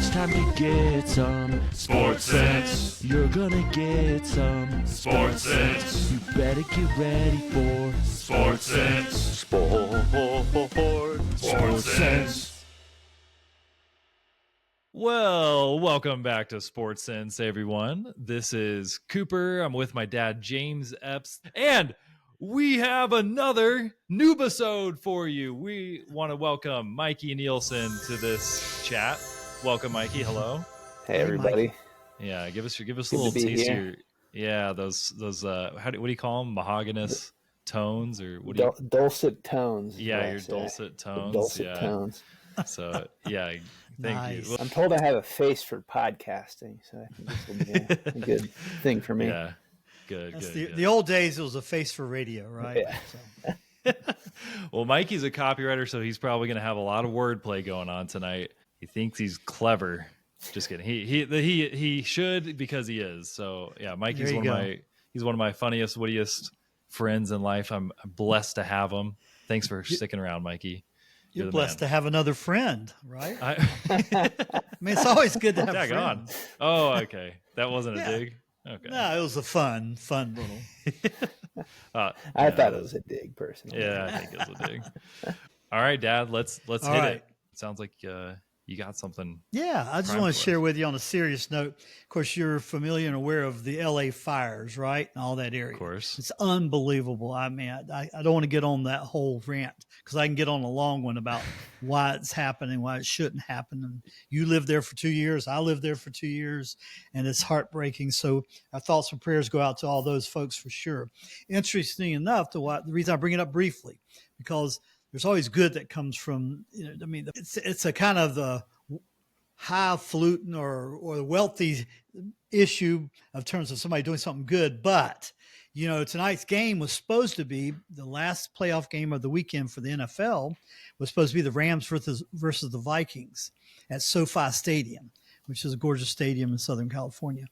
It's time to get some SportSense. You're gonna get some SportSense. You better get ready for SportSense. SportSense. Well, welcome back to SportSense, everyone. This is Cooper. I'm with my dad, James Epps, and we have another Noobisode for you. We want to welcome Mikey Nielson to this chat. Welcome, Mikey. Hello. Hey, everybody. Mikey. Yeah, give us a little taste here. Yeah, those what do you call them? Mahoganyous tones, or what do you? Dulcet tones. Yeah, your dulcet tones. Dulcet tones. So yeah, thank you. I'm told I have a face for podcasting, so I think this will be a good thing for me. Yeah, good. The old days, it was a face for radio, right? Yeah. So. Well, Mikey's a copywriter, so he's probably going to have a lot of wordplay going on tonight. He thinks he's clever. Just kidding. He should, because he is. So yeah, Mikey's one of my funniest, wittiest friends in life. I'm blessed to have him. Thanks for sticking around, Mikey. You're blessed to have another friend, right? I mean, it's always good to have a friend. Oh, okay. That wasn't a dig? Okay. No, it was a fun little. I thought it was a dig, personally. Yeah, I think it was a dig. All right, Dad, let's hit it. Sounds like you got something. Yeah, I just want to share with you on a serious note. Of course, you're familiar and aware of the LA fires, right? And all that area. Of course. It's unbelievable. I mean, I don't want to get on that whole rant because I can get on a long one about why it's happening, why it shouldn't happen. And you lived there for 2 years. I lived there for 2 years, and it's heartbreaking. So our thoughts and prayers go out to all those folks for sure. Interesting enough, the reason I bring it up briefly, because there's always good that comes from, I mean, it's a kind of the highfalutin or the wealthy issue of terms of somebody doing something good. But, tonight's game was supposed to be the last playoff game of the weekend for the NFL, was supposed to be the Rams versus the Vikings at SoFi Stadium, which is a gorgeous stadium in Southern California.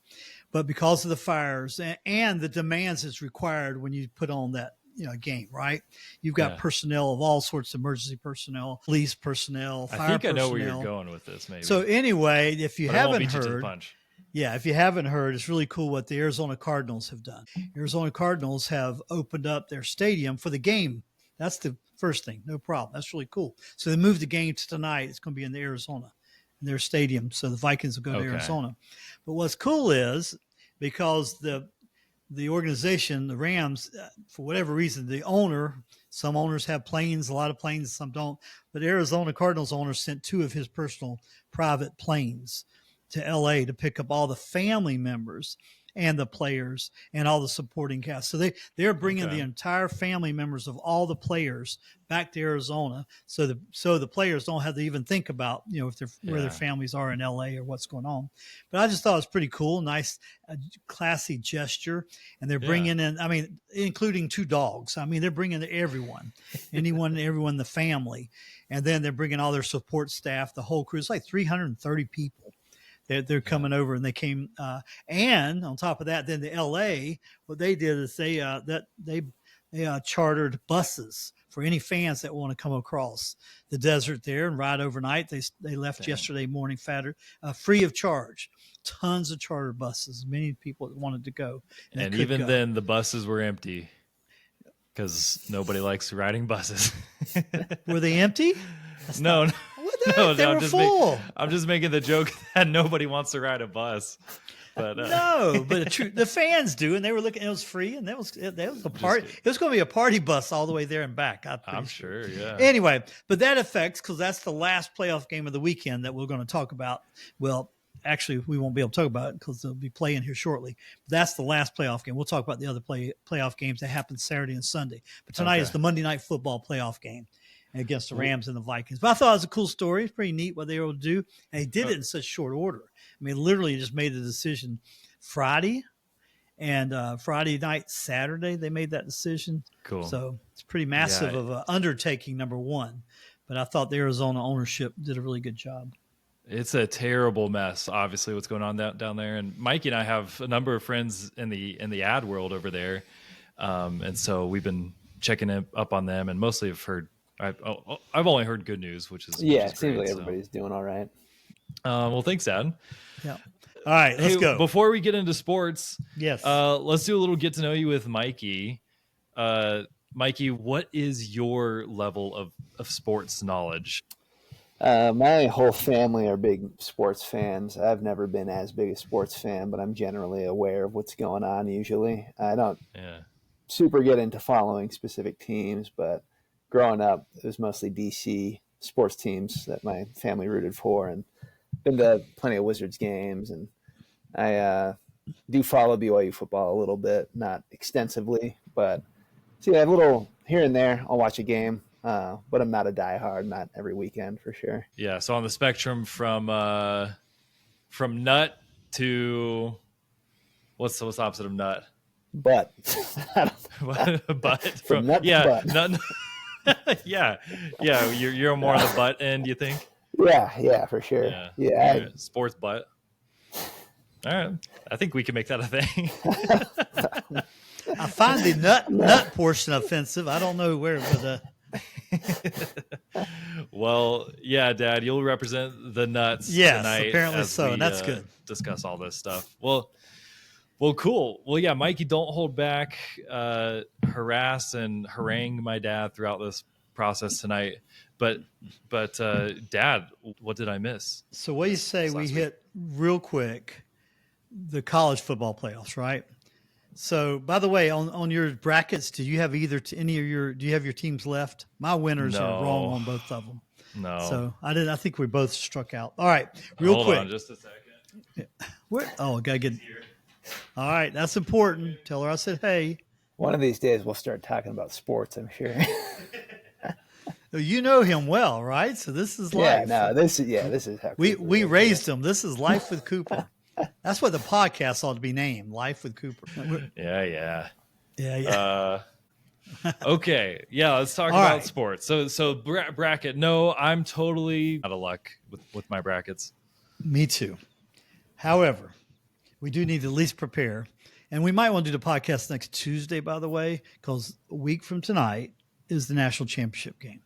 But because of the fires and the demands that's required when you put on that, game, right? You've got personnel of all sorts of emergency personnel, police personnel, fire personnel. I think I know where you're going with this, maybe. So anyway, if you haven't heard, punch. it's really cool what the Arizona Cardinals have done. Arizona Cardinals have opened up their stadium for the game. That's the first thing. No problem. That's really cool. So they moved the game to tonight. It's going to be in Arizona, in their stadium. So the Vikings will go to Arizona. But what's cool is because the organization, the Rams, for whatever reason, the owner, some owners have planes, a lot of planes, some don't. But Arizona Cardinals owner sent 2 of his personal private planes to LA to pick up all the family members and the players and all the supporting cast. So they're bringing the entire family members of all the players back to Arizona. So the players don't have to even think about, if where their families are in LA or what's going on. But I just thought it was pretty cool, nice, classy gesture. And they're bringing in, I mean, including 2 dogs. I mean, they're bringing everyone, everyone in the family. And then they're bringing all their support staff, the whole crew. It's like 330 people. They're coming over, and they came, and on top of that, then the LA, what they did is they chartered buses for any fans that want to come across the desert there and ride overnight. They left yesterday morning, free of charge. Tons of charter buses, many people that wanted to go, and even then, the buses were empty because nobody likes riding buses. Were they empty? No. They were full. I'm just making the joke that nobody wants to ride a bus. But no, but the fans do, and they were looking. It was free, and that was a party. It was going to be a party bus all the way there and back. I'm sure, yeah. Anyway, but that affects, because that's the last playoff game of the weekend that we're going to talk about. Well, actually, we won't be able to talk about it because they'll be playing here shortly. But that's the last playoff game. We'll talk about the other playoff games that happen Saturday and Sunday. But tonight is the Monday Night Football playoff game against the Rams and the Vikings. But I thought it was a cool story. It's pretty neat what they were able to do. And they did it in such short order. I mean, literally just made a decision Friday, and Friday night, Saturday, they made that decision. Cool. So it's pretty massive of an undertaking, number one. But I thought the Arizona ownership did a really good job. It's a terrible mess, obviously, what's going on down there. And Mikey and I have a number of friends in the ad world over there. And so we've been checking up on them, and mostly have heard I've only heard good news, which is it seems like everybody's doing all right. Well, thanks, Dad. Yeah. All right, let's go. Before we get into sports, Yes. let's do a little get to know you with Mikey. Mikey, what is your level of sports knowledge? My whole family are big sports fans. I've never been as big a sports fan, but I'm generally aware of what's going on usually. I don't super get into following specific teams, but growing up, it was mostly DC sports teams that my family rooted for, and been to plenty of Wizards games, and I do follow BYU football a little bit, not extensively, but a little here and there. I'll watch a game, but I'm not a diehard, not every weekend for sure. Yeah, so on the spectrum from nut to what's the opposite of nut? Butt. Butt from nut to butt. Nut. yeah. You're more on the butt end, you think? Yeah, for sure. Yeah. Sports butt. All right. I think we can make that a thing. I find the nut portion offensive. I don't know where, but well, yeah, Dad, you'll represent the nuts tonight. Apparently so, and that's good. Discuss all this stuff. Well, cool. Well, yeah, Mikey, don't hold back. Harass and harangue my dad throughout this process tonight. But Dad, what did I miss? So what do you say we hit real quick the college football playoffs, right? So, by the way, on your brackets, do you have do you have your teams left? My winners are wrong on both of them. No. So I think we both struck out. All right, real quick. Hold on just a second. Gotta get. All right, that's important. Tell her I said hey. One of these days we'll start talking about sports, I'm sure. You know him well, right? So this is life. This is how we raised him. This is Life with Cooper. That's what the podcast ought to be named, Life with Cooper. Yeah. Okay. Yeah, let's talk about sports. So bracket. No, I'm totally out of luck with my brackets. Me too. However, we do need to at least prepare. And we might want to do the podcast next Tuesday, by the way, because a week from tonight is the national championship game.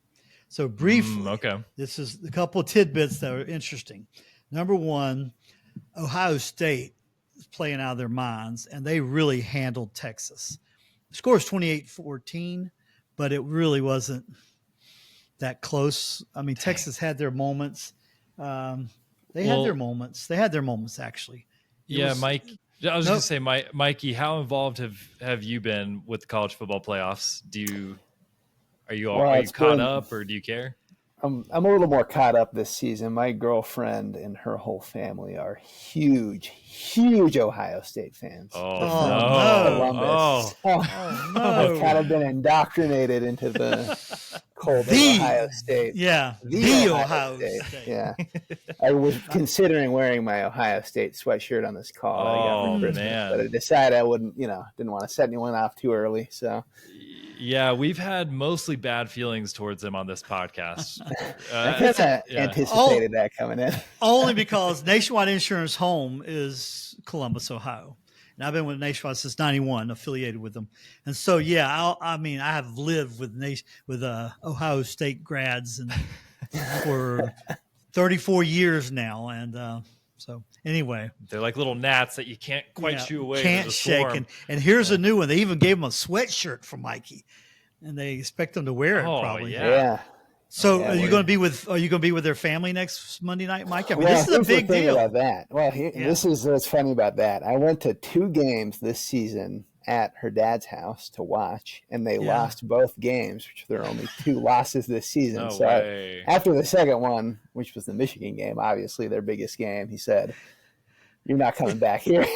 So briefly, this is a couple of tidbits that are interesting. Number one, Ohio State is playing out of their minds, and they really handled Texas. The score is 28-14, but it really wasn't that close. I mean, Texas had their moments. They had their moments. They had their moments, actually. Mike. I was going to say, Mikey, how involved have you been with the college football playoffs? Are you caught up, or do you care? I'm a little more caught up this season. My girlfriend and her whole family are huge Ohio State fans. Oh, no. I've kind of been indoctrinated into the cold of Ohio State. Yeah, the Ohio State. Yeah. I was considering wearing my Ohio State sweatshirt on this call that I got for Christmas, man. but I decided I wouldn't, didn't want to set anyone off too early, so... Yeah, we've had mostly bad feelings towards him on this podcast. I guess I anticipated that coming in. Only because Nationwide Insurance home is Columbus, Ohio. And I've been with Nationwide since 91, affiliated with them. And so, I have lived with Ohio State grads and for 34 years now. And so anyway. They're like little gnats that you can't quite shoo away. Can't shake. And here's a new one. They even gave him a sweatshirt for Mikey. And they expect them to wear it probably. Yeah. So are you going to be with their family next Monday night, Mike? I mean, this is a big deal about that. Well, this is what's funny about that. I went to 2 games this season at her dad's house to watch, and they lost both games, which there are only 2 losses this season. After the second one, which was the Michigan game, obviously their biggest game, he said, "You're not coming back here."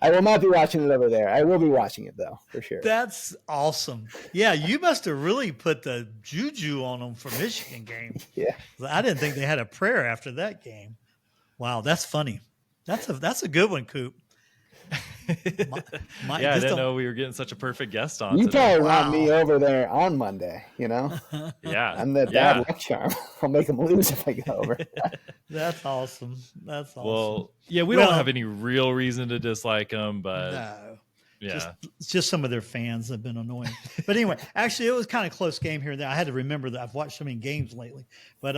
I will not be watching it over there. I will be watching it, though, for sure. That's awesome. Yeah, you must have really put the juju on them for Michigan game. Yeah. I didn't think they had a prayer after that game. Wow, that's funny. That's a good one, Coop. I didn't know we were getting such a perfect guest on. You probably want me over there on Monday, Yeah. I'm the bad luck charm. I'll make them lose if I go over. That's awesome. Well, we don't have any real reason to dislike them, but no. It's just some of their fans have been annoying. But anyway, actually, it was kind of a close game here and there. I had to remember that I've watched so many games lately. But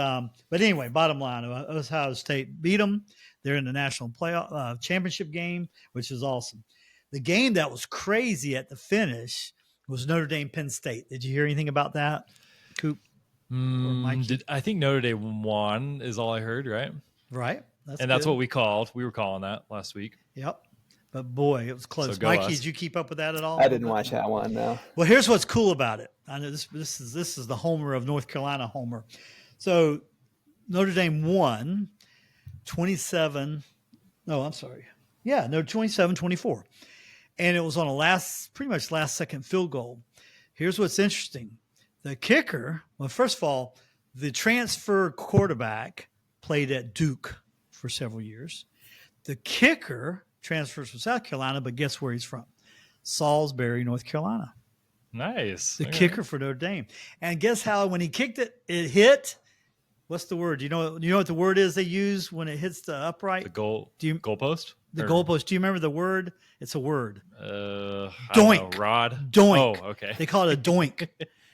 anyway, bottom line, Ohio State beat them. They're in the national playoff championship game, which is awesome. The game that was crazy at the finish was Notre Dame Penn State. Did you hear anything about that, Coop? I think Notre Dame won is all I heard, right? Right. That's what we called. We were calling that last week. Yep. But boy, it was close. So Mikey, did you keep up with that at all? I didn't watch that one, no. Well, here's what's cool about it. I know this is the homer of North Carolina homer. So Notre Dame won 27. No, I'm sorry. Yeah, no, 27-24. And it was on a pretty much last second field goal. Here's what's interesting. The kicker, well, first of all, the transfer quarterback played at Duke for several years. The kicker transfers from South Carolina, but guess where he's from? Salisbury, North Carolina. Nice. The kicker for Notre Dame. And guess how when he kicked it, it hit? What's the word? You know what the word is they use when it hits the upright? The goalpost? The goalpost. Do you remember the word? It's a word. Doink. Rod. Doink. Oh, okay. They call it a doink.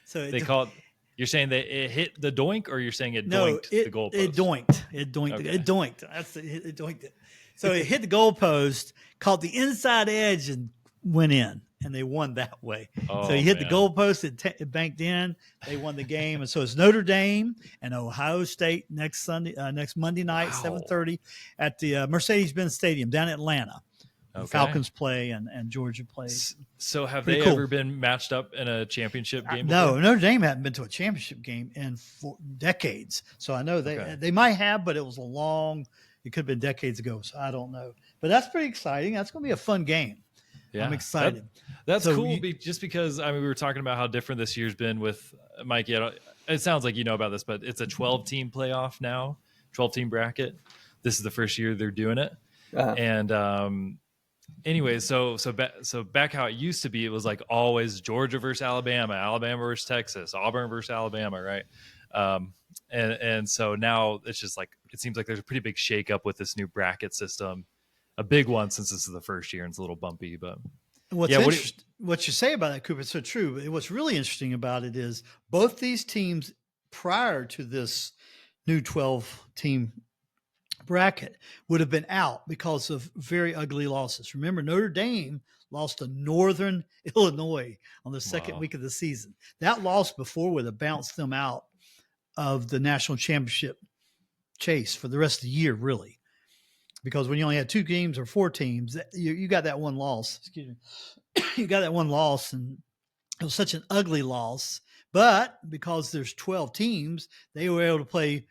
So you're saying that it hit the doink, or you're saying it doinked the goalpost? It doinked. It doinked. Okay. It doinked. It doinked it. So it hit the goalpost, caught the inside edge, and went in. And they won that way. So he hit the goalpost, it banked in. They won the game, and so it's Notre Dame and Ohio State next Monday night, 7:30 at the Mercedes-Benz Stadium down in Atlanta. Okay. Falcons play and Georgia plays. So have they ever been matched up in a championship game? No, Notre Dame hadn't been to a championship game in decades. So I know they might have, but it was it could have been decades ago. So I don't know. But that's pretty exciting. That's going to be a fun game. Yeah, I'm excited. That's cool. Just because we were talking about how different this year's been with Mikey. It sounds like you know about this, but it's a 12-team playoff now, 12-team bracket. This is the first year they're doing it. And anyway, so back how it used to be, it was like always Georgia versus Alabama, Alabama versus Texas, Auburn versus Alabama, right? And so now it's just like it seems like there's a pretty big shakeup with this new bracket system. A big one since this is the first year and it's a little bumpy, but what you say about that, Cooper, it's so true. What's really interesting about it is both these teams prior to this new 12-team bracket would have been out because of very ugly losses. Remember, Notre Dame lost to Northern Illinois on the second week of the season. That loss before would have bounced them out of the national championship chase for the rest of the year, really. Because when you only had 2 games or 4 teams, you got that one loss. Excuse me. You got that one loss, and it was such an ugly loss. But because there's 12 teams, they were able to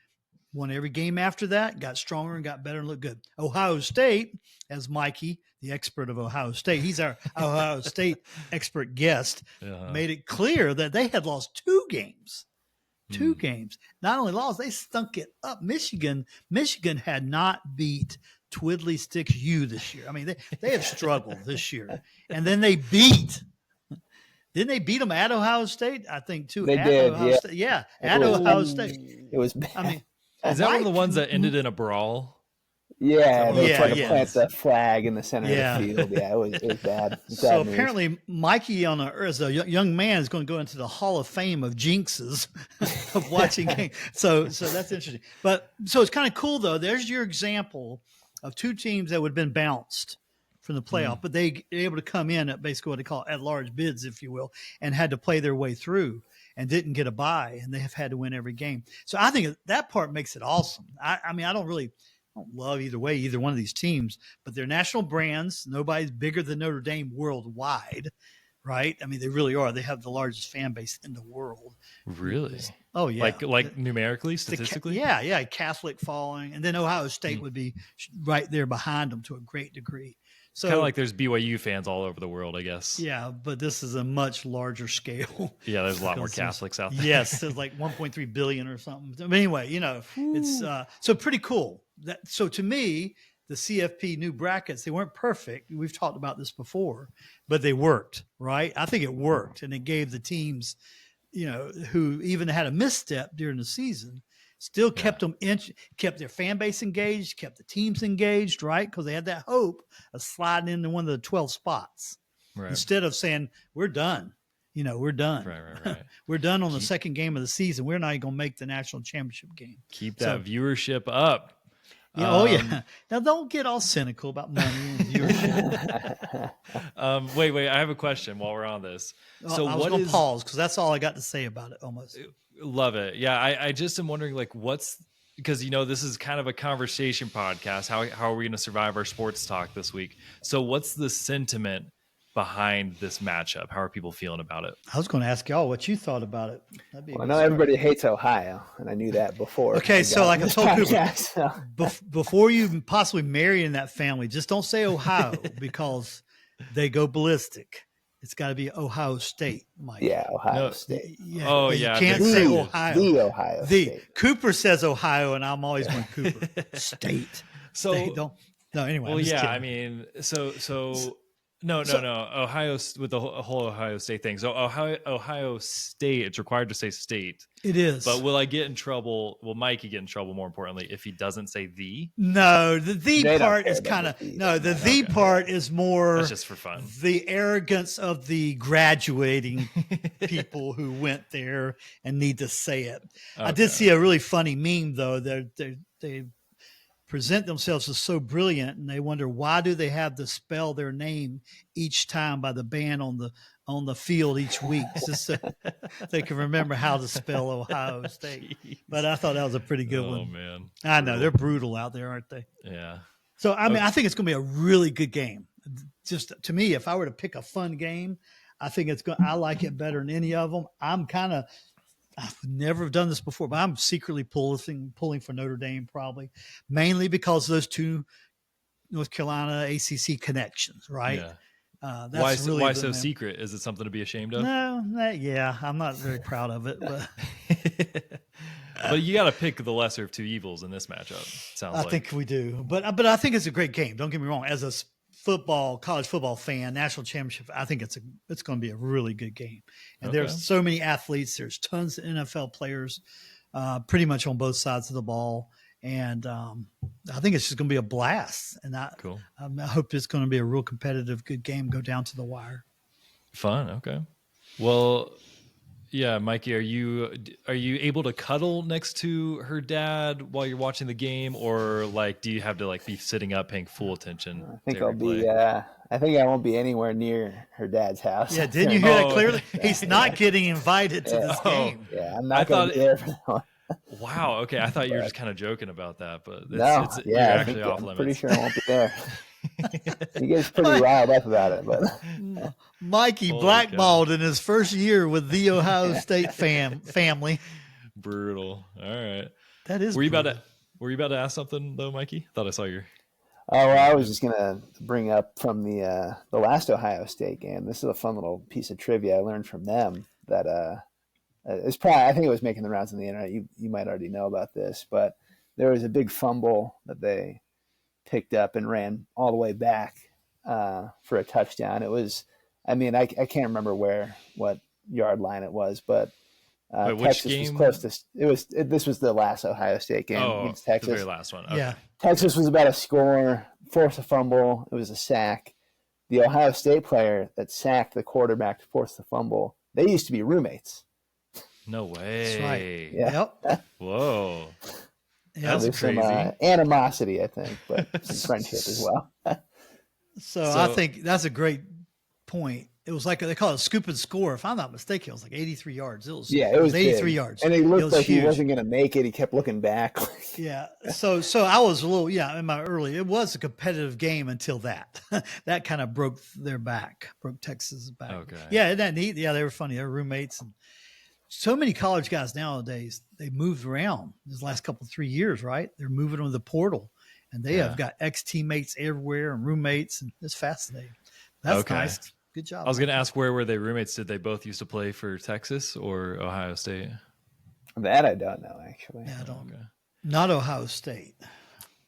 won every game after that, got stronger and got better and looked good. Ohio State, as Mikey, the expert of Ohio State, he's our Ohio State expert guest, made it clear that they had lost 2 games. 2 games. Not only lost, they stunk it up. Michigan had not beat Twiddly Sticks U this year. I mean, they have struggled this year. And then they didn't they beat them at Ohio State? I think too. They did. Ohio State. Yeah, at Ohio State. It was bad. I mean, is that one of the ones that ended in a brawl? Yeah, they tried to plant the flag in the center of the field. Yeah, it was bad. So apparently, Mikey, as a young man, is going to go into the Hall of Fame of jinxes of watching games. So that's interesting. But so it's kind of cool, though. There's your example of 2 teams that would have been bounced from the playoff, but they were able to come in at basically what they call at-large bids, if you will, and had to play their way through and didn't get a bye, and they have had to win every game. So I think that part makes it awesome. I mean, I don't love either one of these teams, but they're national brands. Nobody's bigger than Notre Dame worldwide, right? I mean, they really are. They have the largest fan base in the world. Really? Oh, yeah. Like numerically, statistically? Yeah. Catholic following. And then Ohio State would be right there behind them to a great degree. So kind of like there's BYU fans all over the world, I guess. Yeah, but this is a much larger scale. Yeah, there's a lot more Catholics out there. Yes, there's like 1.3 billion or something. But anyway, it's so pretty cool. So to me, the CFP new brackets, they weren't perfect. We've talked about this before, but they worked, right? I think it worked, and it gave the teams, who even had a misstep during the season, still kept kept their fan base engaged, kept the teams engaged, right? Because they had that hope of sliding into one of the 12 spots. Right. Instead of saying, we're done. We're done. Right. We're done on the second game of the season. We're not even going to make the national championship game. Keep that viewership up. Yeah, Now, don't get all cynical about money and viewership. Wait. I have a question while we're on this. So I was going to pause because that's all I got to say about it almost. Love it. Yeah, I just am wondering, like, because, this is kind of a conversation podcast. How are we going to survive our sports talk this week? So what's the sentiment behind this matchup? How are people feeling about it? I was going to ask y'all what you thought about it. I know everybody hates Ohio, and I knew that before. Okay, so like I told Cooper, before you possibly marry in that family, just don't say Ohio because they go ballistic. It's got to be Ohio State, Mike. Yeah, Ohio State. Yeah, you can't say Ohio. The Ohio State. Cooper says Ohio, and I'm always going Cooper. State. So State, don't. No, anyway. Well, yeah, kidding. I mean, No. Ohio with the whole Ohio State thing. So Ohio State, it's required to say state. It is. But will I get in trouble? Will Mikey get in trouble, more importantly, if he doesn't say the? No, the part is kind of the part is more. That's just for fun. The arrogance of the graduating people who went there and need to say it. Okay. I did see a really funny meme though. They present themselves as so brilliant, and they wonder why do they have to spell their name each time by the band on the field each week, just so they can remember how to spell Ohio State. Jeez. But I thought that was a pretty good one. Oh man, I know they're brutal out there, aren't they? Yeah. So I mean, I think it's going to be a really good game. Just to me, if I were to pick a fun game, I think I like it better than any of them. I've never done this before, but I'm secretly pulling for Notre Dame, probably mainly because of those two North Carolina ACC connections, right? Yeah. That's why so secret? Is it something to be ashamed of? No, I'm not very proud of it, but but you got to pick the lesser of two evils in this matchup. Sounds like. I think we do, but I think it's a great game. Don't get me wrong. As a college football fan, national championship, I think it's going to be a really good game. And there's so many athletes. There's tons of NFL players, pretty much on both sides of the ball. And I think it's just going to be a blast. And I hope it's going to be a real competitive, good game, go down to the wire. Fun. Okay. Well, yeah, Mikey, are you able to cuddle next to her dad while you're watching the game, or do you have to be sitting up paying full attention? I think I'll be. I think I won't be anywhere near her dad's house. Yeah, didn't you hear that clearly? He's not getting invited to this game. Yeah, I'm not going to be there for that one. Wow. Okay, I thought you were just kind of joking about that, but you're actually off limits. I'm pretty sure I won't be there. He gets pretty riled up about it, but Mikey blackballed in his first year with the Ohio State family. Brutal. All right. That is. Were you about to ask something though, Mikey? Thought I saw your. Oh, well, I was just gonna bring up from the last Ohio State game. This is a fun little piece of trivia I learned from them that it's probably, I think it was making the rounds on the internet. You might already know about this, but there was a big fumble that they picked up and ran all the way back for a touchdown. It was, I can't remember what yard line it was, but Texas was close to. This was the last Ohio State game against Texas. The very last one. Okay. Yeah, Texas was about to score, force a fumble. It was a sack. The Ohio State player that sacked the quarterback to force the fumble, they used to be roommates. No way. That's right. Yeah. Yep. Whoa. Yeah, that's crazy. Some animosity, I think, but some friendship as well. So I think that's a great point. It was like they call it a scoop and score. If I'm not mistaken, it was like 83 yards. It was 83 big. yards. And it looked like he wasn't going to make it. He kept looking back. Yeah. So I was a little, in my early, it was a competitive game until that. That kind of broke Texas' back. Okay. Yeah, isn't that neat? Yeah, they were funny. They were roommates. And so many college guys nowadays, they moved around these last 3 years, right? They're moving on the portal, and they have got ex-teammates everywhere and roommates, and it's fascinating. That's nice. Good job. I was going to ask, where were they roommates? Did they both used to play for Texas or Ohio State? That I don't know, actually. Yeah, I don't. Okay. Not Ohio State.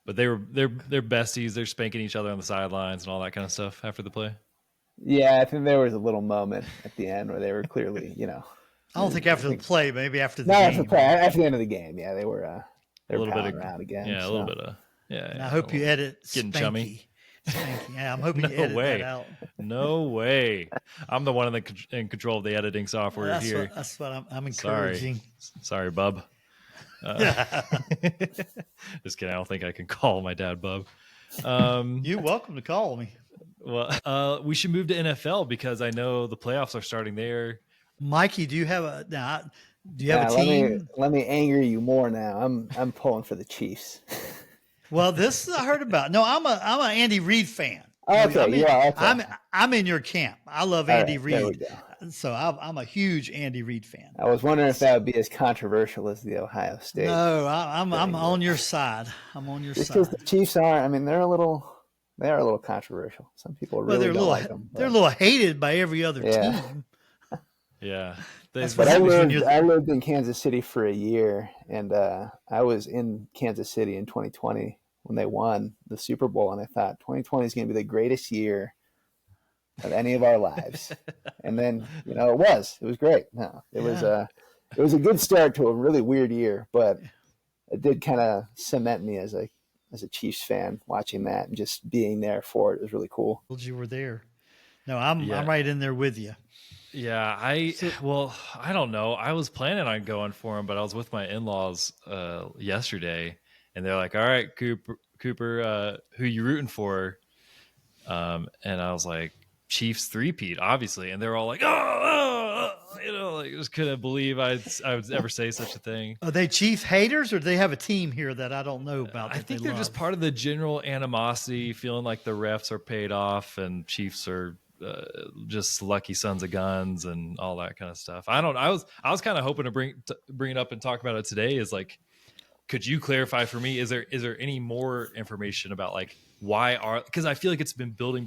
But they're besties. They're spanking each other on the sidelines and all that kind of stuff after the play. Yeah, I think there was a little moment at the end where they were clearly, I don't think after the play, maybe after the game. After the play, after the end of the game, yeah, they were a little bit around again. Yeah, a little bit of And I hope you edit getting Spanky. chummy. Spanky. Yeah, I'm hoping No you edit way. that out. No way. I'm the one in control of the editing software here. That's what I'm encouraging. Sorry, bub. Just kidding. I don't think I can call my dad bub. You're welcome to call me. Well, we should move to NFL because I know the playoffs are starting there. Mikey, do you have a team? Let me anger you more now. I'm pulling for the Chiefs. Well, this I heard about. No, I'm a Andy Reid fan. Okay, okay. I'm in your camp. I love Andy Reid, so I'm a huge Andy Reid fan. I was wondering if that would be as controversial as the Ohio State. No, I'm on your side. I'm on your side. Because the Chiefs are. I mean, they are a little controversial. Some people really don't like them. They're a little hated by every other team. Yeah. But I lived in Kansas City for a year, and I was in Kansas City in 2020 when they won the Super Bowl, and I thought 2020 is going to be the greatest year of any of our lives. And then, it was great. No, it was a good start to a really weird year, but it did kind of cement me as a Chiefs fan watching that and just being there for it. It was really cool. You were there. No, I'm right in there with you. Yeah, I don't know. I was planning on going for him, but I was with my in-laws yesterday, and they're like, "All right, Cooper, who you rooting for?" And I was like, "Chiefs three-peat, obviously." And they're all like, just couldn't believe I would ever say such a thing. Are they Chief haters, or do they have a team here that I don't know about? I think they're just part of the general animosity, feeling like the refs are paid off and Chiefs are just lucky sons of guns and all that kind of stuff. I was kind of hoping to bring it up and talk about it today. Is like, could you clarify for me? Is there any more information about like because I feel like it's been building.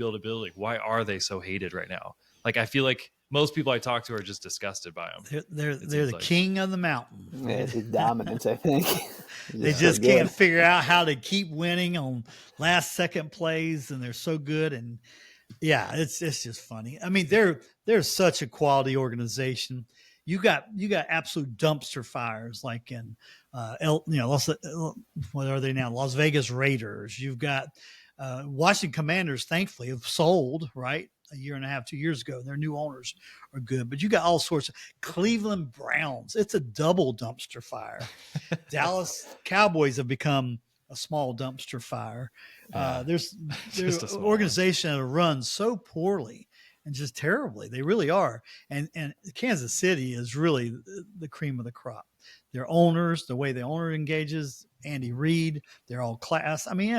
Why are they so hated right now? Like, I feel like most people I talk to are just disgusted by them. They're the king of the mountain. Yeah, it's dominance, I think. They just can't figure out how to keep winning on last second plays, and they're so good. And yeah, it's just funny. I mean, they're such a quality organization. You got absolute dumpster fires like in what are they now? Las Vegas Raiders. You've got Washington Commanders. Thankfully, have sold right a year and a half, 2 years ago. Their new owners are good, but you got all sorts of Cleveland Browns. It's a double dumpster fire. Dallas Cowboys have become a small dumpster fire. There's organization that run so poorly and just terribly. They really are. And Kansas City is really the cream of the crop. Their owners, the way the owner engages, Andy Reid, they're all class. I mean,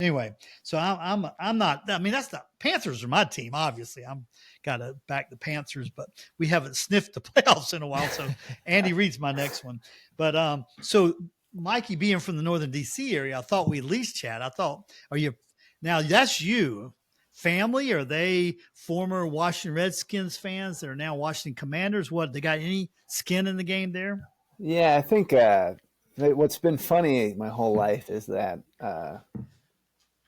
anyway. So I'm not. I mean, that's not. Panthers are my team. Obviously, I'm got to back the Panthers, but we haven't sniffed the playoffs in a while. So Andy Reid's my next one. But so Mikey, being from the northern DC area, I thought we at least chat. I thought, that's you. Family? Are they former Washington Redskins fans that are now Washington Commanders? What, they got any skin in the game there? Yeah, I think what's been funny my whole life is that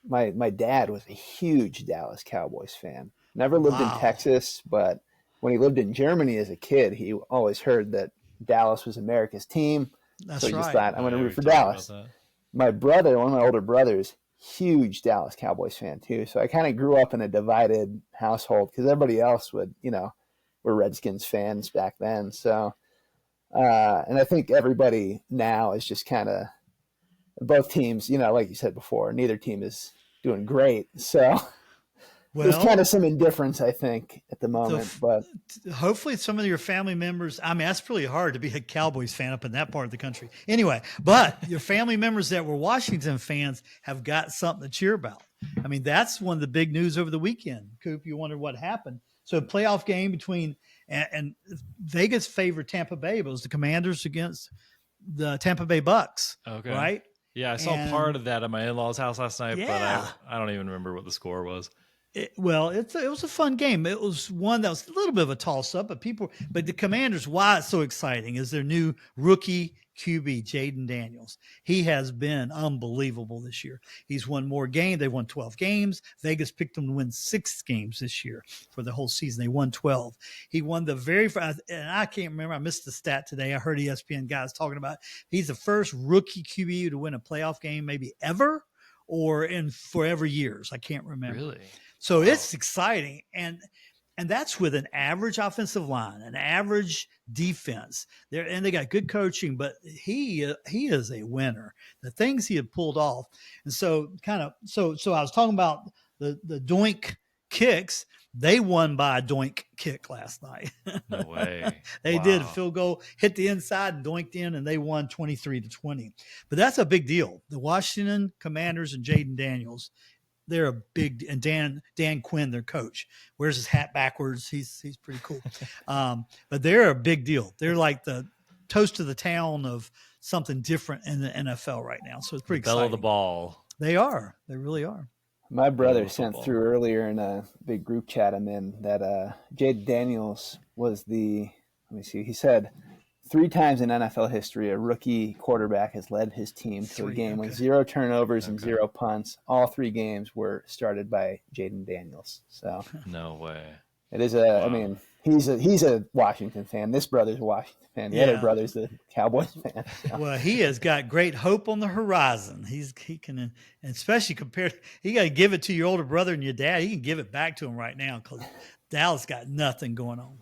my dad was a huge Dallas Cowboys fan. Never lived in Texas, but when he lived in Germany as a kid, he always heard that Dallas was America's team. So he just thought, I'm going to root for Dallas. My brother, one of my older brothers, huge Dallas Cowboys fan too. So I kind of grew up in a divided household because everybody else were Redskins fans back then. So, and I think everybody now is just kind of both teams, like you said before, neither team is doing great. So there's kind of some indifference, I think, at the moment. But hopefully some of your family members, I mean, that's pretty hard to be a Cowboys fan up in that part of the country. Anyway, but your family members that were Washington fans have got something to cheer about. I mean, that's one of the big news over the weekend. Coop, you wonder what happened. So a playoff game between and Vegas favored Tampa Bay, but it was the Commanders against the Tampa Bay Bucks. Okay. Right? Yeah, I saw part of that at my in-laws' house last night, but I don't even remember what the score was. It was a fun game. It was one that was a little bit of a toss-up, but the Commanders, why it's so exciting is their new rookie QB, Jaden Daniels. He has been unbelievable this year. He's won more games. They won 12 games. Vegas picked him to win 6 games this year for the whole season. They won 12. He won the very first, and I can't remember. I missed the stat today. I heard ESPN guys talking about it. He's the first rookie QB to win a playoff game maybe ever, or in forever years. I can't remember. Really? So it's exciting. And that's with an average offensive line, an average defense. And they got good coaching, but he is a winner. The things he had pulled off. And so so I was talking about the doink kicks. They won by a doink kick last night. No way. They did a field goal, hit the inside and doinked in, and they won 23-20. But that's a big deal. The Washington Commanders and Jaden Daniels, they're a big, and Dan Quinn, their coach, wears his hat backwards. He's pretty cool. But they're a big deal. They're like the toast of the town of something different in the NFL right now. So it's pretty exciting. Bell of the ball. They are. They really are. My brother sent through earlier in a big group chat I'm in that Jaden Daniels was he said 3 times in NFL history a rookie quarterback has led his team to a game with 0 turnovers and 0 punts. All 3 games were started by Jaden Daniels. So no way. It is I mean, he's a Washington fan. This brother's a Washington fan. The other brother's a Cowboys fan. So. Well, he has got great hope on the horizon. He can, and especially he got to give it to your older brother and your dad. He can give it back to him right now because Dallas got nothing going on.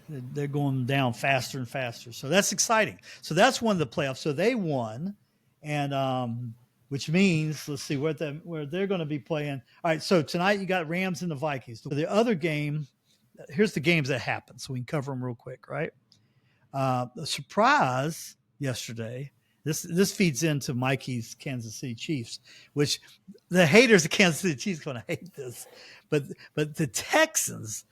They're going down faster and faster. So that's exciting. So that's one of the playoffs. So they won, and which means, let's see where they're going to be playing. All right, so tonight you got Rams and the Vikings. The other game, here's the games that happened, so we can cover them real quick, right? The surprise yesterday, this feeds into Mikey's Kansas City Chiefs, which the haters of Kansas City Chiefs are going to hate this. But the Texans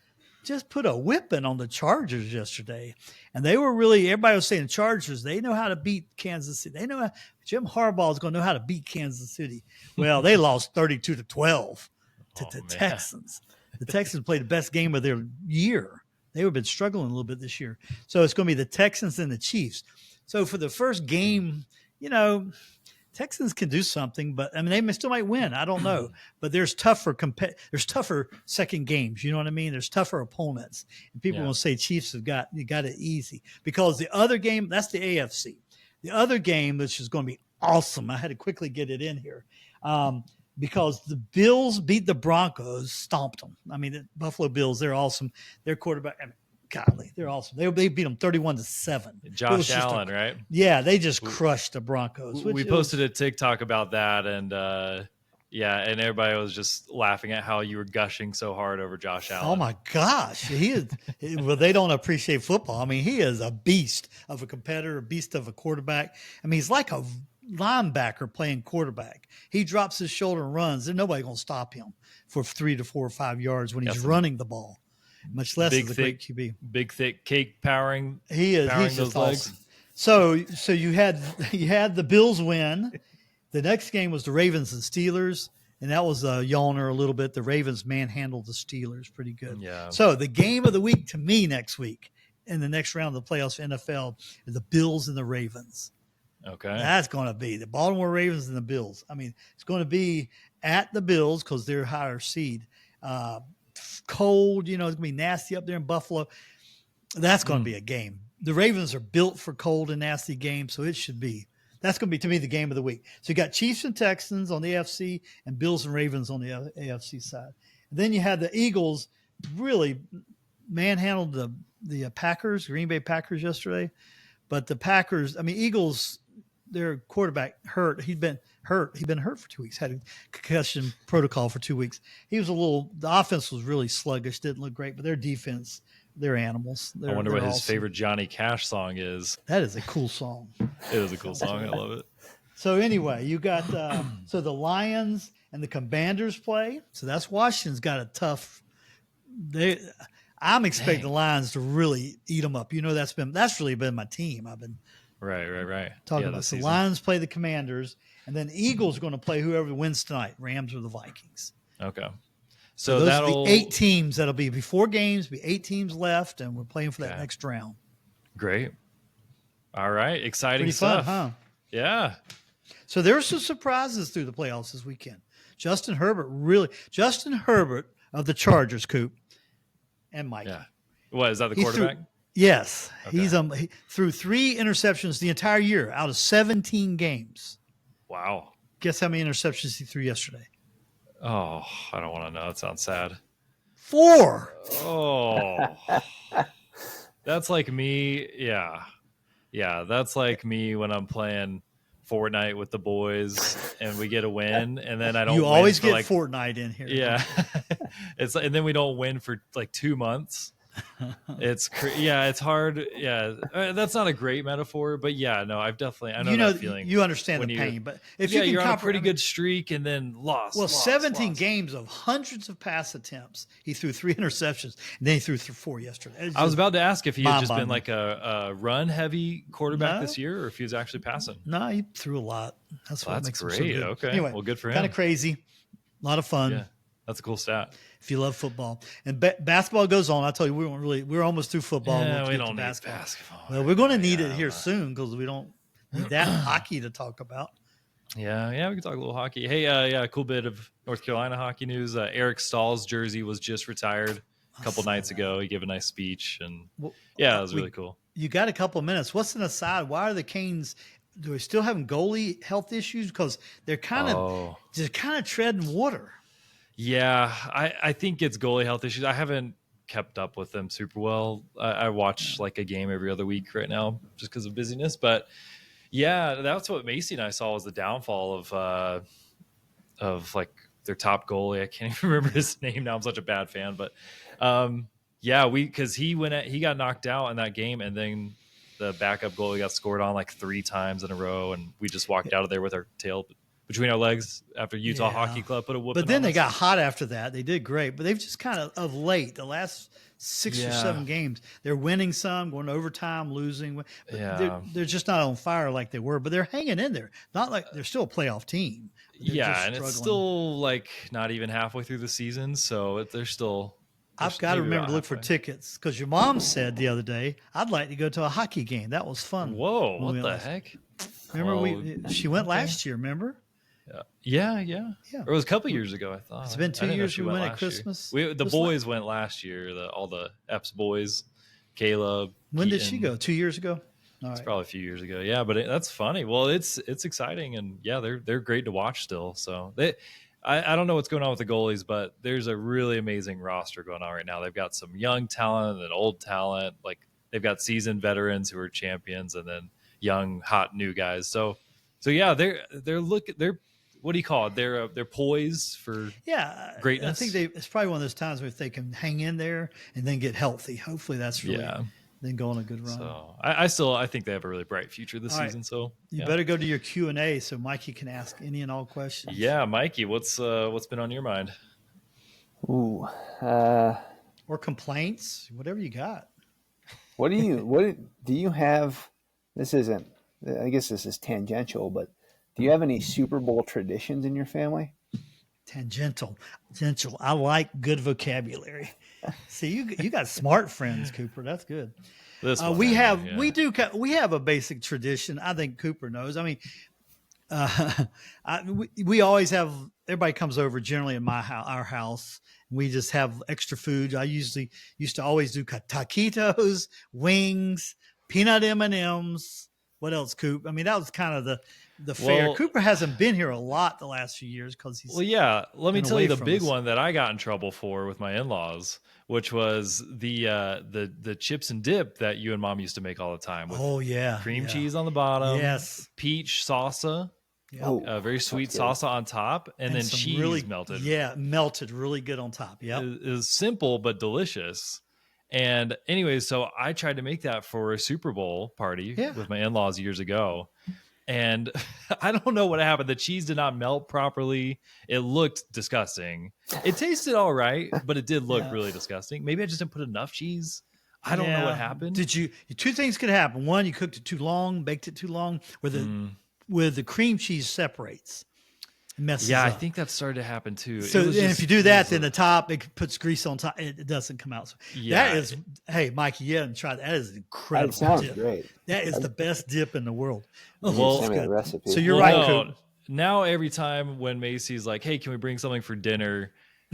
just put a whipping on the Chargers yesterday. And they were everybody was saying Chargers, they know how to beat Kansas City. They know Jim Harbaugh is going to know how to beat Kansas City. Well, they lost 32-12 to the Texans. The Texans played the best game of their year. They've been struggling a little bit this year. So it's going to be the Texans and the Chiefs. So for the first game, Texans can do something, but I mean, they still might win. I don't know, but there's tougher second games. You know what I mean? There's tougher opponents, and people will say Chiefs you got it easy because the other game, that's the AFC. The other game, which is going to be awesome. I had to quickly get it in here because the Bills beat the Broncos, stomped them. I mean, the Buffalo Bills, they're awesome. Their quarterback, golly, they're awesome. They beat them 31-7. Josh Allen, right? Yeah, they just crushed the Broncos. We posted a TikTok about that, and and everybody was just laughing at how you were gushing so hard over Josh Allen. Oh my gosh, he is. Well, they don't appreciate football. I mean, he is a beast of a competitor, a beast of a quarterback. I mean, he's like a linebacker playing quarterback. He drops his shoulder and runs, and nobody's going to stop him for 3 to 4 or 5 yards when he's running the ball. Much less as a great QB. Big, thick cake powering. He is. Powering he's those just legs. Awesome. So you had the Bills win. The next game was the Ravens and Steelers, and that was a yawner a little bit. The Ravens manhandled the Steelers pretty good. Yeah. So the game of the week to me next week in the next round of the playoffs for NFL is the Bills and the Ravens. Okay. That's going to be the Baltimore Ravens and the Bills. I mean, it's going to be at the Bills because they're higher seed. Cold, it's going to be nasty up there in Buffalo. That's going to be a game. The Ravens are built for cold and nasty games, so that's going to be, to me, the game of the week. So you got Chiefs and Texans on the AFC and Bills and Ravens on the AFC side. And then you had the Eagles really manhandled the Packers, Green Bay Packers yesterday. But the Packers, I mean, Eagles, their quarterback hurt. He'd been hurt for 2 weeks, had a concussion protocol for 2 weeks. The offense was really sluggish, didn't look great, but their defense, they're animals. I wonder what his awesome. favorite Johnny Cash song is. That is a cool song. It is a cool song. I love it. So anyway, you got so the Lions and the Commanders play. So that's Washington's got a tough. I'm expecting the Lions to really eat them up. That's really been my team. I've been right talking about. The Lions play the Commanders, and then Eagles are going to play whoever wins tonight, Rams or the Vikings. Okay. So those that'll will be 8 teams. That'll be before games. Be 8 teams left, and we're playing for that next round. Great. All right. Exciting Pretty stuff. fun, huh? Yeah. So there were some surprises through the playoffs this weekend. Justin Herbert of the Chargers, Coop, and Mike. Yeah. What, is that the quarterback? Yes. Okay. He threw 3 interceptions the entire year out of 17 games. Wow. Guess how many interceptions he threw yesterday? Oh, I don't want to know. It sounds sad. 4. Oh, that's like me. Yeah. Yeah. That's like me when I'm playing Fortnite with the boys and we get a win and then I don't You win always for get like, Fortnite in here. yeah. And then we don't win for like 2 months. It's hard. Yeah. That's not a great metaphor, but yeah, no, I know that feeling. You understand the pain, but if you can you're on a pretty good streak and then lost. 17 games of hundreds of pass attempts. He threw 3 interceptions and then he threw 4 yesterday. I was about to ask if he had just been like a run heavy quarterback this year or if he was actually passing. No, he threw a lot. That's what makes him so good. Okay. Anyway, well, good for him. Kind of crazy. A lot of fun. Yeah. That's a cool stat. If you love football and basketball goes on, I tell you, we're almost through football. Yeah, we don't need basketball. Well, we're going to need it here soon because we don't need that hockey to talk about. Yeah, we can talk a little hockey. Hey, cool bit of North Carolina hockey news. Eric Stahl's jersey was just retired a couple nights ago. He gave a nice speech, and it was really cool. You got a couple of minutes. What's an aside? Why are the Canes? Do they still having goalie health issues? Because they're kind of treading water. Yeah, I think it's goalie health issues. I haven't kept up with them super well. I watch like a game every other week right now just because of busyness. But yeah, that's what Macy and I saw was the downfall of like their top goalie. I can't even remember his name now. I'm such a bad fan, but because he got knocked out in that game, and then the backup goalie got scored on like 3 times in a row, and we just walked out of there with our tail between our legs after Utah Hockey Club put a whooping. But then they got hot after that. They did great, but they've just kind of late, the last 6 or 7 games, they're winning some, going to overtime, losing. They're just not on fire like they were, but they're hanging in there. Not like they're still a playoff team. And it's still like not even halfway through the season, so they're still. I've got to remember to look for tickets because your mom said the other day, I'd like to go to a hockey game. That was fun. Whoa, what the heck? Remember she went last year, remember? Yeah. Or it was a couple years ago, I thought. It's been 2 years we went at Christmas. The boys went last year, all the Epps boys, Caleb. When Keaton. did she go? 2 years ago? It's probably a few years ago. Yeah, but that's funny. Well, it's exciting, and they're great to watch still. So I don't know what's going on with the goalies, but there's a really amazing roster going on right now. They've got some young talent and old talent. Like they've got seasoned veterans who are champions, and then young, hot new guys. So yeah, they're what do you call it? They're poised for greatness. I think it's probably one of those times where if they can hang in there and then get healthy, hopefully that's really then go on a good run. So I think they have a really bright future this season. So you better go to your Q&A so Mikey can ask any and all questions. Yeah, Mikey, what's been on your mind? Ooh, or complaints, whatever you got. What do you have? This isn't. I guess this is tangential, but do you have any Super Bowl traditions in your family? Tangential. I like good vocabulary. See, you got smart friends, Cooper. That's good. We have a basic tradition. I think Cooper knows. I mean, we always have. Everybody comes over generally in our house. We just have extra food. I used to always do taquitos, wings, peanut M&Ms. What else, Coop? I mean, that was kind of the fare. Cooper hasn't been here a lot the last few years because he's. Well, yeah. Let me tell you the big one that I got in trouble for with my in-laws, which was the chips and dip that you and Mom used to make all the time. With cream cheese on the bottom. Yes. Peach salsa. Yep. Very sweet salsa on top, and then cheese really, melted. Yeah, melted really good on top. Yeah, it was simple but delicious. And anyway, so I tried to make that for a Super Bowl party with my in-laws years ago. And I don't know what happened. The cheese did not melt properly. It looked disgusting. It tasted all right, but it did look really disgusting. Maybe I just didn't put enough cheese. I don't know what happened. Two things could happen. One, you cooked it too long, baked it too long, where the cream cheese separates. Messes up. I think that started to happen too. So if you do that, then the top, it puts grease on top. It doesn't come out. That is, hey, Mikey, you haven't tried that. That is incredible. That sounds dip. great. That is the best dip in the world. Send me the recipe. So you're right, Coop. Now every time when Macy's like, hey, can we bring something for dinner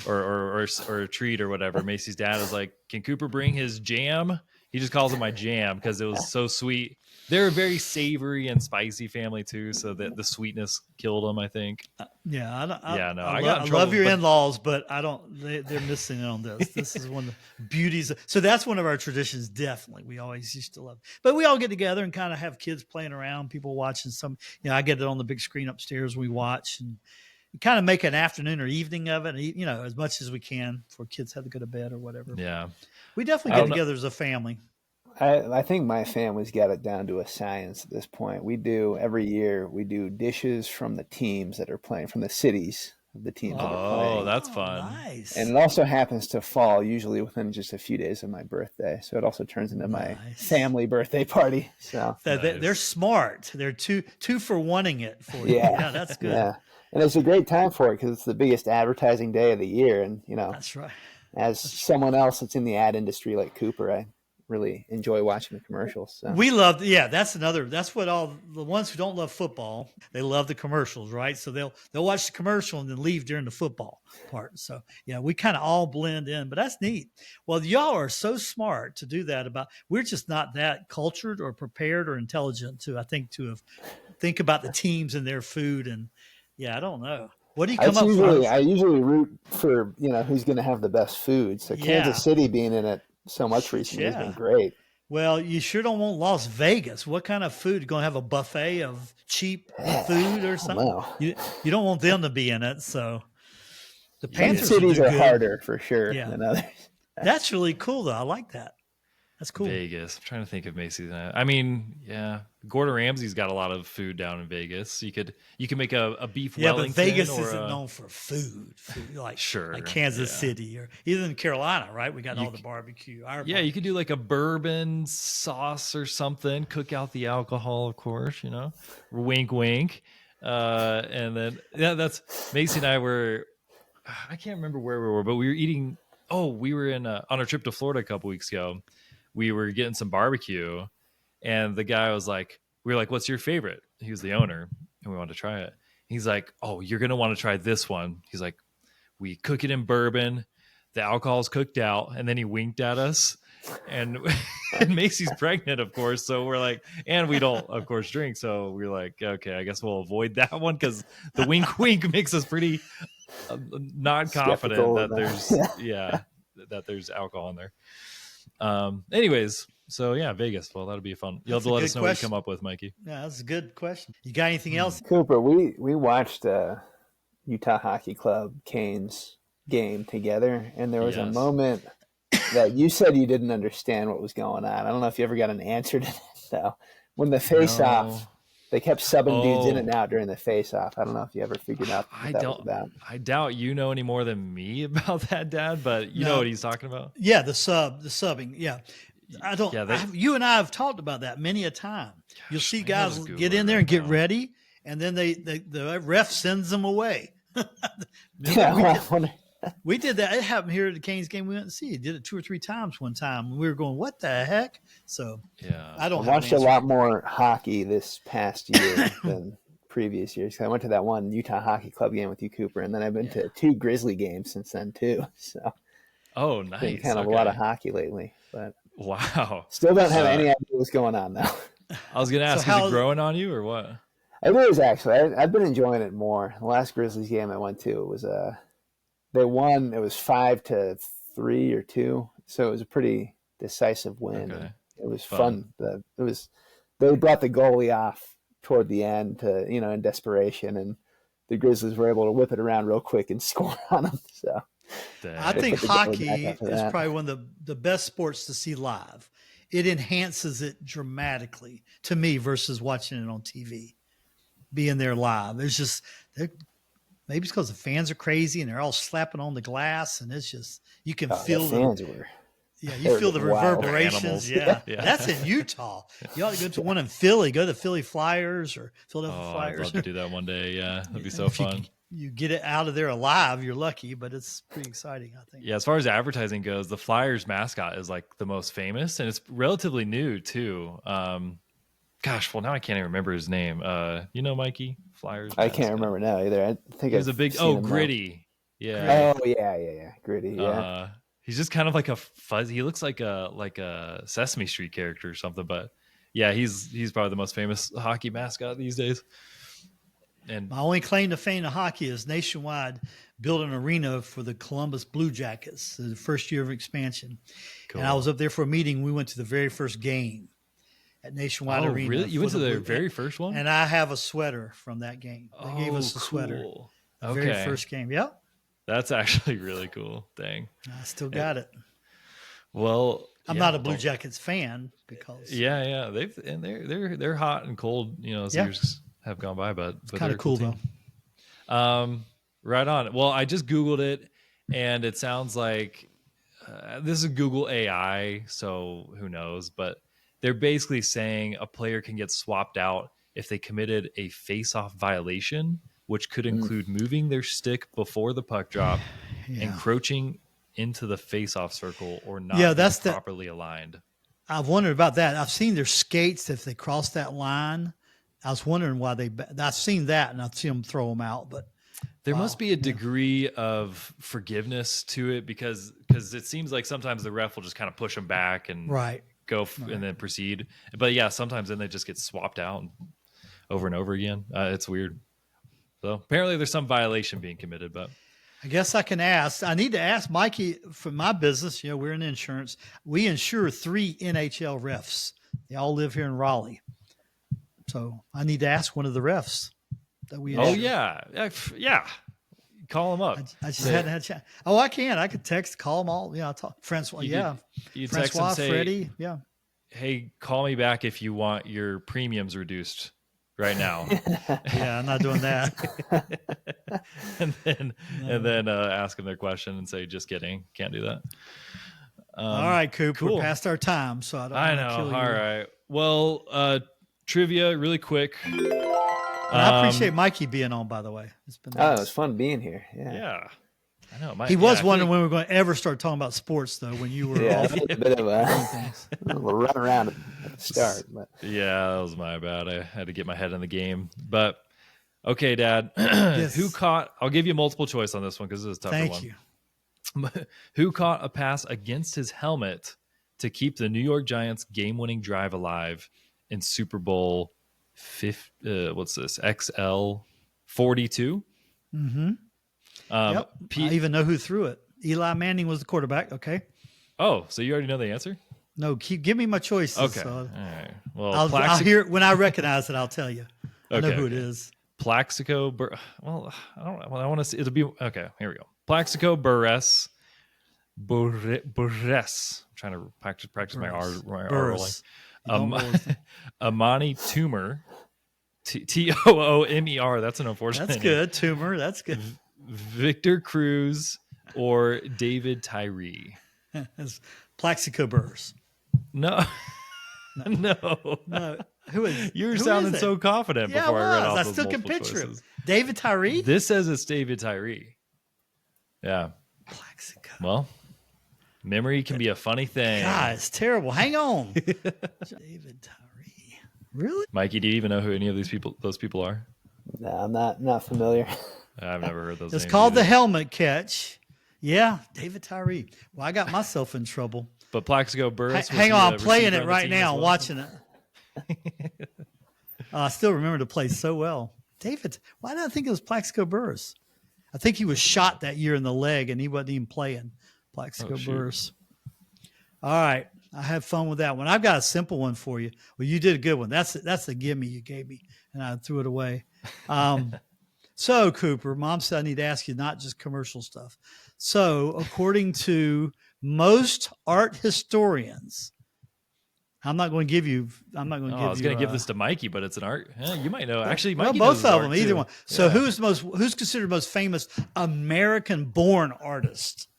or a treat or whatever, Macy's dad is like, can Cooper bring his jam? He just calls it my jam because it was so sweet. they're a very savory and spicy family too, so that the sweetness killed them, I think. I love your in-laws, but I don't. They're missing on this. This is one of the beauties. So that's one of our traditions. Definitely, we always used to love. But we all get together and kind of have kids playing around, people watching some. I get it on the big screen upstairs. We watch and kind of make an afternoon or evening of it. As much as we can before kids have to go to bed or whatever. Yeah, we definitely get together as a family. I think my family's got it down to a science at this point. Every year we do dishes from the teams that are playing, from the cities of the teams that are playing. Oh, that's fun. Nice. And it also happens to fall usually within just a few days of my birthday. So it also turns into my family birthday party. So they're smart. They're two for wanting it for you. Yeah, that's good. Yeah. And it's a great time for it because it's the biggest advertising day of the year. And, that's right. As someone else that's in the ad industry like Cooper, I really enjoy watching the commercials. So. We love, that's what all the ones who don't love football, they love the commercials, right? So they'll watch the commercial and then leave during the football part. So we kind of all blend in, but that's neat. Well, y'all are so smart to do that. We're just not that cultured or prepared or intelligent to think about the teams and their food. And I don't know. What do you come up with? I usually root for, who's going to have the best food. So Kansas City being in it so much recently has been great. Well, you sure don't want Las Vegas. What kind of food? You're going to have a buffet of cheap food or something? You don't want them to be in it. So the Panthers cities are harder for sure than others. That's really cool, though. I like that. That's cool. Vegas. I'm trying to think of Macy's. I mean, Gordon Ramsay's got a lot of food down in Vegas. You can make a beef Wellington. But Vegas isn't known for food like Kansas City or even in Carolina, right? We got all the barbecue. You could do like a bourbon sauce or something. Cook out the alcohol, of course. Wink, wink. And then that's Macy and I were. I can't remember where we were, but we were eating. Oh, we were on a trip to Florida a couple weeks ago. We were getting some barbecue, and the guy was like, we were like, what's your favorite? He was the owner, and we wanted to try it. He's like, oh, you're going to want to try this one. He's like, we cook it in bourbon. The alcohol's cooked out. And then he winked at us. And Macy's pregnant, of course. So we're like, and we don't, of course, drink. So we're like, okay, I guess we'll avoid that one because the wink wink makes us pretty not confident that there's alcohol in there. Anyways, so Vegas. Well, that'll be fun. You'll have to let us know what you come up with, Mikey. Yeah, that's a good question. You got anything else? Cooper, we watched Utah Hockey Club Canes game together, and there was a moment that you said you didn't understand what was going on. I don't know if you ever got an answer to that, though. When the face-off, they kept subbing dudes in and out during the face-off. I don't know if you ever figured out what that was about. I doubt you know any more than me about that, Dad, but you know what he's talking about? Yeah, the subbing. Yeah. I don't. You and I have talked about that many a time. You'll see guys get in there and get ready, and then the ref sends them away. We did that. It happened here at the Canes game. We went to see. He did it 2 or 3 times one time. We were going, "What the heck?" So I watched a lot more hockey this past year than previous years. I went to that one Utah Hockey Club game with you, Cooper, and then I've been to 2 Grizzly games since then too. So nice. Been kind of a lot of hockey lately, but wow. Still don't have any idea what's going on though. I was going to ask, is it growing on you or what? It is actually. I've been enjoying it more. The last Grizzlies game I went to, it was they won. It was 5-3 or 2, so it was a pretty decisive win. Okay. It was fun. They brought the goalie off toward the end to in desperation, and the Grizzlies were able to whip it around real quick and score on them. So I think hockey is probably one of the best sports to see live. It enhances it dramatically to me versus watching it on TV. Being there live, it's just maybe it's because the fans are crazy and they're all slapping on the glass, and it's just you can feel you feel the reverberations. Yeah, that's in Utah. You ought to go to one in Philly. Go to the Philly Flyers or Philadelphia Flyers. I'd love to do that one day. Yeah, that'd be so fun. You get it out of there alive, you're lucky, but it's pretty exciting, I think. Yeah, as far as advertising goes, the Flyers mascot is like the most famous, and it's relatively new too. Gosh, well now I can't even remember his name. Mikey Flyers. I can't remember now either. I think he was a big Gritty. Yeah. Oh yeah. Gritty. Yeah. He's just kind of like a fuzzy. He looks like a Sesame Street character or something, but yeah, he's probably the most famous hockey mascot these days. And my only claim to fame in hockey is Nationwide built an arena for the Columbus Blue Jackets, the first year of expansion. Cool. And I was up there for a meeting. We went to the very first game at Nationwide Arena. Really? You went to the very first one? And I have a sweater from that game. They gave us a sweater. The very first game. Yep. That's actually really cool. Dang. I still got it. Well, I'm not a Blue Jackets fan because they're hot and cold, as years have gone by, but kind of cool though. Right on. Well, I just Googled it, and it sounds like this is Google AI, so who knows? But they're basically saying a player can get swapped out if they committed a face-off violation, which could include moving their stick before the puck drop, encroaching into the face-off circle, or not being properly aligned. I've wondered about that. I've seen their skates if they cross that line. I was wondering why I've seen that, and I've seen them throw them out, but. There must be a degree of forgiveness to it because it seems like sometimes the ref will just kind of push them back and go and then proceed. But yeah, sometimes then they just get swapped out over and over again. It's weird. So apparently there's some violation being committed, but I guess I need to ask Mikey for my business. We're in insurance. We insure 3 NHL refs. They all live here in Raleigh. So I need to ask one of the refs. Yeah. Call them up. I just hadn't had a chat. Oh, I can. I could text, call them all. I'll talk. Francois, you text Francois, them, say, Freddie, yeah. Hey, call me back if you want your premiums reduced right now. Yeah, I'm not doing that. and then ask them their question and say, just kidding. Can't do that. All right, Coop. Cool. We're past our time, so I know. Kill you. All right. Well, trivia really quick. I appreciate Mikey being on, by the way. It's been nice. It was fun being here. Yeah. I know. He was wondering when we were going to ever start talking about sports, though, when you were off. A bit of a run around at the start. But. Yeah, that was my bad. I had to get my head in the game. But, okay, Dad. Yes. I'll give you multiple choice on this one because this is a tougher one. Thank you. Who caught a pass against his helmet to keep the New York Giants game-winning drive alive in Super Bowl what's this? XL 42. Mm-hmm. I even know who threw it. Eli Manning was the quarterback. Okay. Oh, so you already know the answer? No, give me my choices. Okay. So all right. Well, I'll hear it when I recognize it. I'll tell you. I know who it is. Plaxico. Well, I don't know. I want to see. It'll be okay. Here we go. Plaxico Burress. I'm trying to practice my R rolling. Amani Toomer, Toomer. That's an unfortunate That's good. Name. Toomer. That's good. Victor Cruz or David Tyree. Plaxico Burress. No. Who is? You're sounding so confident before I read off those still can picture choices. him. David Tyree. This says it's David Tyree. Yeah. Plaxico. Well. Memory can be a funny thing. God, it's terrible. Hang on. David Tyree. Really? Mikey, do you even know who any of those people are? No, I'm not familiar. I've never heard those names. It's called either. The Helmet Catch. Yeah, David Tyree. Well, I got myself in trouble. But Plaxico Burress. Hang on, I'm playing it right now, watching it. I still remember the play so well. David, why did I think it was Plaxico Burress? I think he was shot that year in the leg and he wasn't even playing. Plaxico Burress. All right. I had fun with that one. I've got a simple one for you. Well, you did a good one. That's the gimme you gave me, and I threw it away. So, Cooper, Mom said I need to ask you not just commercial stuff. So, according to most art historians, I'm not going to give you. I was going to give this to Mikey, but it's an art. You might know. Actually, Mikey both knows of them, art either too. one. So, who's considered most famous American-born artist?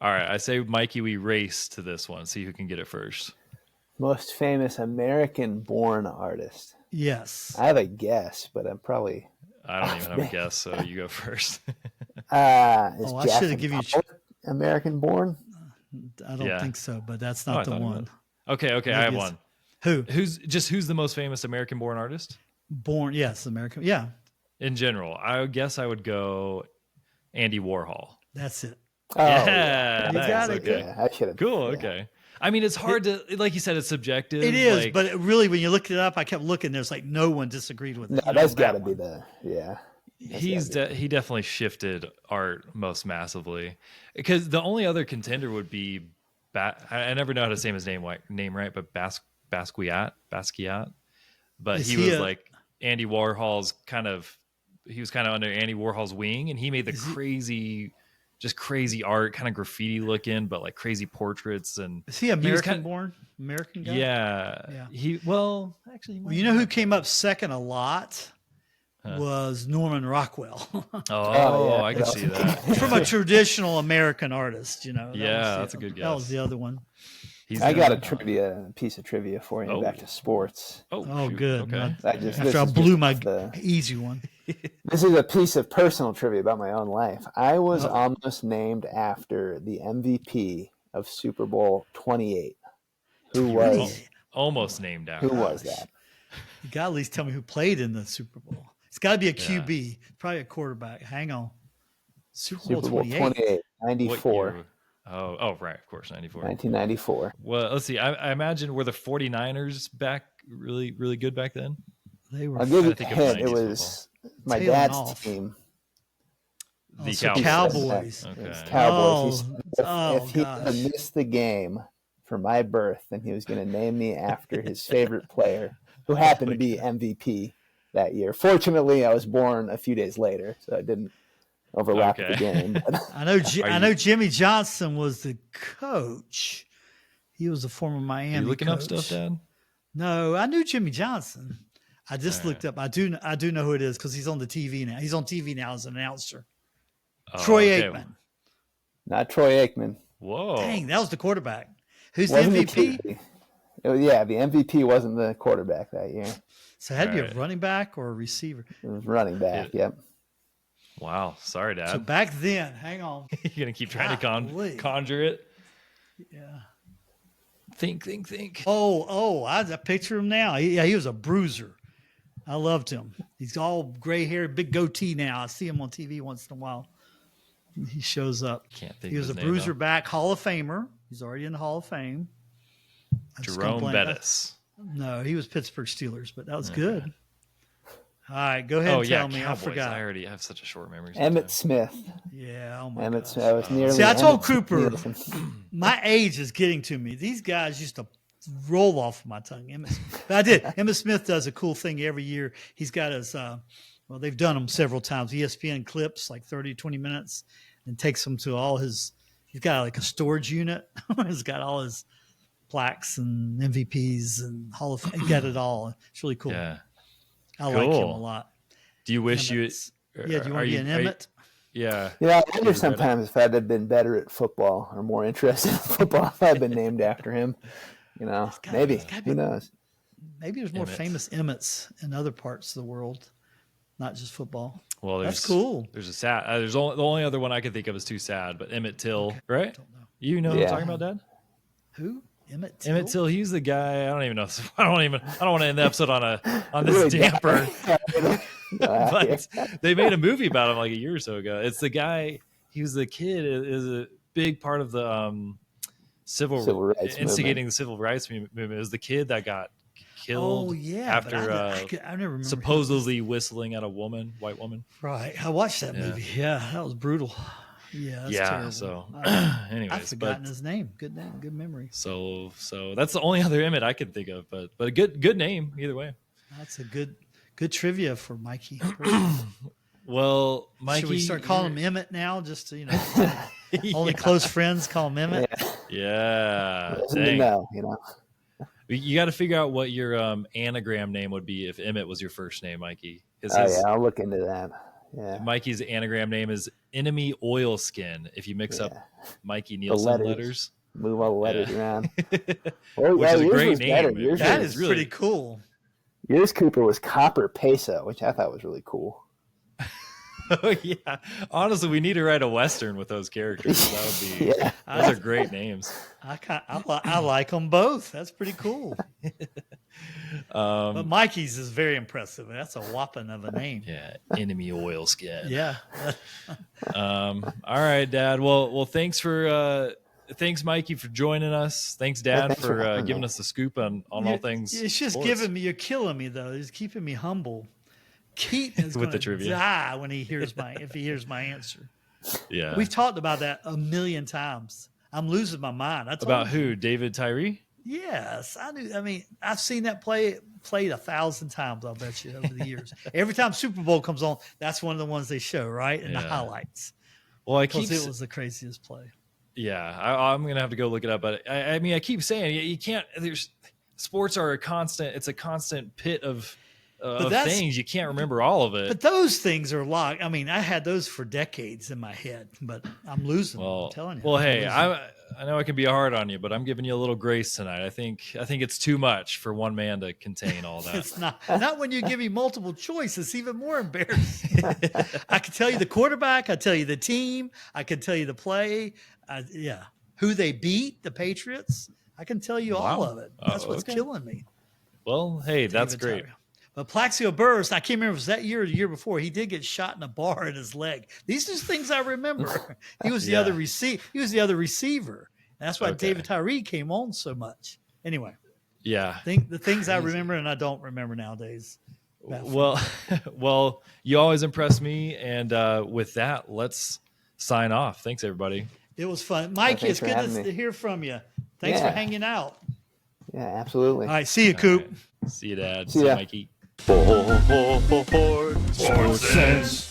All right, I say, Mikey, we race to this one. See who can get it first. Most famous American-born artist. Yes. I have a guess, but I'm probably... I don't even have a guess, so you go first. I should have given you... American-born? I don't think so, but that's not the one. Okay, maybe I have one. Who? Who's the most famous American-born artist? Yes, American. Yeah. In general, I guess I would go Andy Warhol. That's it. Oh, yeah, you nice. got it. Okay. Yeah, I should have. Cool. Okay. I mean, it's hard to, like you said, it's subjective. It is, but it really, when you look it up, I kept looking. There's like no one disagreed with it. No, that's got to be He definitely shifted art most massively, because the only other contender would be I never know how to say his name right, but Basquiat. But he was like Andy Warhol's he was kind of under Andy Warhol's wing, and he made the crazy art, kind of graffiti looking, but like crazy portraits. And is he American born? American guy? Yeah. You know who came up second a lot was Norman Rockwell. I can see that. From a traditional American artist, That's a good guess. That was the other one. I got a piece of trivia for you. Back to sports. Good. Okay. After I blew my easy one. This is a piece of personal trivia about my own life. I was almost named after the MVP of Super Bowl 28. Who was almost named after? Who was that? You got to at least tell me who played in the Super Bowl. It's got to be a QB, probably a quarterback. Hang on. Super Bowl 28, 94. Oh, right, of course, 94. 1994. Well, let's see. I imagine, were the 49ers back really, really good back then? They were. I'll give you a hint. It was my dad's team. The Cowboys. Okay. It was Cowboys. If he had missed the game for my birth, then he was going to name me after his favorite player, who happened to be MVP that year. Fortunately, I was born a few days later, so I didn't overlap the game. I know Jimmy Johnson was the coach. He was the former Miami Are you looking coach. up stuff, Dad? No, I knew Jimmy Johnson. I just looked up. I do know who it is because he's on the TV now. He's on TV now as an announcer. Troy Aikman. Not Troy Aikman. Whoa. Dang, that was the quarterback. Who's the MVP? The MVP wasn't the quarterback that year. So it had to be a running back or a receiver. It was running back, yep. Wow. Sorry, Dad. So back then, hang on. You're going to keep trying to conjure it? Yeah. Think. I picture him now. He was a bruiser. I loved him. He's all gray hair, big goatee now. I see him on TV once in a while. He shows up. Can't think. He was a bruiser back, Hall of Famer. He's already in the Hall of Fame. Jerome Bettis. No, he was Pittsburgh Steelers, but that was good. All right, go ahead and tell me. Cowboys. I forgot. I already have such a short memory. Emmitt Smith. Yeah, oh my Emmitt Smith. I was nearly. See, I told Cooper, my age is getting to me. These guys used to roll off my tongue. But I did. Emmitt Smith does a cool thing every year. He's got his, they've done them several times. ESPN clips, like 30, 20 minutes, and takes them to all his. He's got like a storage unit. He's got all his plaques and MVPs and Hall of Fame. He got it all. It's really cool. Yeah. I like him a lot. Do you wish you? Yeah. Do you want to be an Emmett? Yeah. I wonder sometimes if I'd have been better at football or more interested in football if I'd been named after him. Maybe. Who knows? Maybe there's more famous Emmets in other parts of the world, not just football. Well, that's cool. There's a sad. The only other one I can think of is too sad, but Emmett Till, right? Don't know. You know who I'm talking about, Dad? Who? Emmett Till? Emmett Till. He's the guy. I don't even know. I don't want to end the episode on this damper. But they made a movie about him like a year or so ago. It's the guy. He was the kid. Is a big part of the civil rights instigating the civil rights movement. It was the kid that got killed after I never remember supposedly whistling at a white woman. Right. I watched that movie. Yeah, that was brutal. Yeah, that's terrible. So anyways, I've forgotten his name. Good name, good memory. So that's the only other Emmett I could think of, but a good name either way. That's a good trivia for Mikey. Well, Mikey, should we start calling him Emmett now? Just to, only close friends call him Emmett. Yeah. You got to figure out what your anagram name would be if Emmett was your first name, Mikey. I'll look into that. Yeah. Mikey's anagram name is Enemy Oilskin. If you mix up Mikey Nielson letters. Move all the letters around. Which is a great name. That is really pretty cool. Yours, Cooper, was Copper Peso, which I thought was really cool. Oh, yeah. Honestly, we need to write a Western with those characters. That would be. Those are great names. I like them both. That's pretty cool. But Mikey's is very impressive. That's a whopping of a name. Yeah, Enemy Oilskin. Yeah. All right, Dad. Well, thanks for thanks, Mikey, for joining us. Thanks, Dad, for giving us the scoop on all things. It's just sports. giving me. You're killing me though. It's keeping me humble. Keaton is With the going to trivia. die when he hears if he hears my answer. Yeah, We've talked about that a million times. I'm losing my mind. About who? David Tyree? Yes, I knew. I mean, I've seen that played 1,000 times. I'll bet you over the years. Every time Super Bowl comes on, that's one of the ones they show, right? In the highlights. Well, it was the craziest play. Yeah, I'm gonna have to go look it up. But I mean, I keep saying you can't. Sports are a constant. It's a constant pit of things. You can't remember all of it. But those things are locked. I mean, I had those for decades in my head, but I'm losing. I'm telling you. Well, hey, I know I can be hard on you, but I'm giving you a little grace tonight. I think it's too much for one man to contain all that. It's not when you give me multiple choice. It's even more embarrassing. I can tell you the quarterback. I tell you the team. I can tell you the play. Who they beat, the Patriots. I can tell you all of it. That's what's killing me. Well, hey, that's great. But Plaxico Burress, I can't remember if it was that year or the year before, he did get shot in a bar in his leg. These are things I remember. He was the other receiver. He was the other receiver. And that's why David Tyree came on so much. Anyway. Yeah. The things I remember and I don't remember nowadays. Well, you always impress me. And with that, let's sign off. Thanks, everybody. It was fun. Mikey, it's good to hear from you. Thanks for hanging out. Yeah, absolutely. All right. See you, Coop. Right. See you, Dad. See ya. Mikey. SportSense.